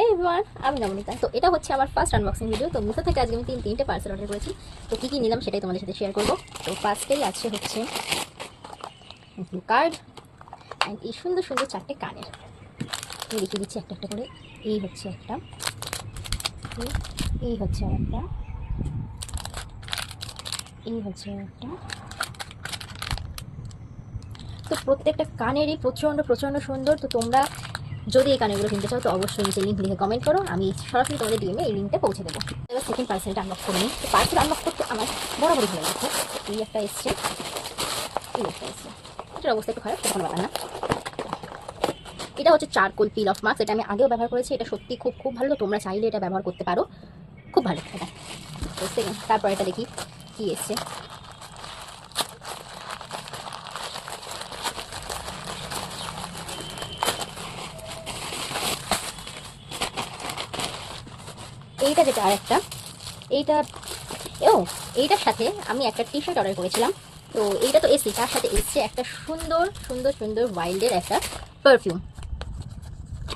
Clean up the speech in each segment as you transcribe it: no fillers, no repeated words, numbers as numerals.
Everyone, আমি নবনীতা। তো এটা হচ্ছে আমার ফার্স্ট আনবক্সিং ভিডিও। তো মিশো থেকে আজকে আমি তিনটে পার্সেল অর্ডার করেছি। তো কী কী নিলাম সেটাই তোমাদের সাথে শেয়ার করবো। তো ফার্স্টেই আছে হচ্ছে ব্লু কার্ড অ্যান্ড এই সুন্দর সুন্দর চারটে কানের। আমি দেখিয়ে দিচ্ছি একটা একটা করে। এই হচ্ছে একটা, এই হচ্ছে একটা, এই হচ্ছে একটা। তো প্রত্যেকটা কানেরই প্রচণ্ড প্রচণ্ড সুন্দর। তো তোমরা যদি এই কানেরগুলো কিনতে চাও তো অবশ্যই নিচে লিঙ্ক লিখে কমেন্ট করো, আমি সরাসরি তোমাদের ডিএমে এই লিঙ্কটা পৌঁছে দেবো। এবার সেকেন্ড পার্সেলটা আনবক্স করে নিই। তো পার্সেল আনবক্স করতে আমার বরাবরই ভালো লাগছে। এই একটা এসছে, এই একটা এসছে। এটার অবস্থা একটু খারাপ, তখন ব্যাপার না। এটা হচ্ছে চারকোল পিল অফ মাস্ক। এটা আমি আগেও ব্যবহার করেছি। এটা সত্যি খুব খুব ভালো। তোমরা চাইলে এটা ব্যবহার করতে পারো, খুব ভালো এটা। তো সেকেন্ড, তারপর এটা দেখি কি এসছে। এইটা যেটা আর একটা, এইটা এইটার সাথে আমি একটা টি শার্ট অর্ডার করেছিলাম। তো এইটা তো এসছে, তার সাথে এসছে একটা সুন্দর সুন্দর সুন্দর ওয়াইল্ডের একটা পারফিউম।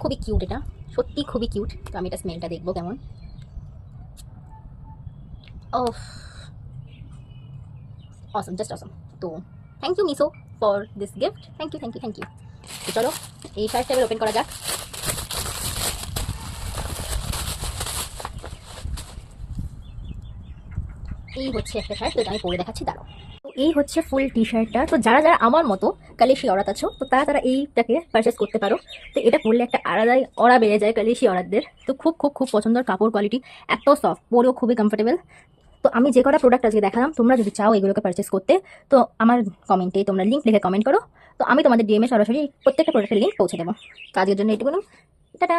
খুবই কিউট, এটা সত্যি খুবই কিউট। তো আমি এটা স্মেলটা দেখবো কেমন। Oh, awesome, just awesome. তো thank you Meesho for this gift. Thank you thank you thank you. তো চলো এই শার্টটা এবার ওপেন করা যাক। এই হচ্ছে একটা শার্ট, তো এটা আমি পরে দেখাচ্ছি, দাঁড়াও। তো এই হচ্ছে ফুল টি শার্টটা। তো যারা যারা আমার মতো কালেশি অরাত আছো, তো তারা তারা এইটাকে পারচেস করতে পারো। তো এটা পরলে একটা আলাদাই অরা বেড়ে যায় কালেশি অরাতদের। তো খুব খুব খুব পছন্দের কাপড় কোয়ালিটি, এত সফট, পরেও খুবই কমফোর্টেবল। তো আমি যে কটা প্রোডাক্ট আজকে দেখালাম, তোমরা যদি চাও এগুলোকে পারচেস করতে, তো আমার কমেন্টে তোমরা লিঙ্ক লিখে কমেন্ট করো। তো আমি তোমাদের ডিএমএ সরাসরি প্রত্যেকটা প্রোডাক্টের লিঙ্ক পৌঁছে দেবো। তো আজকের জন্য এটুকু। টাটা।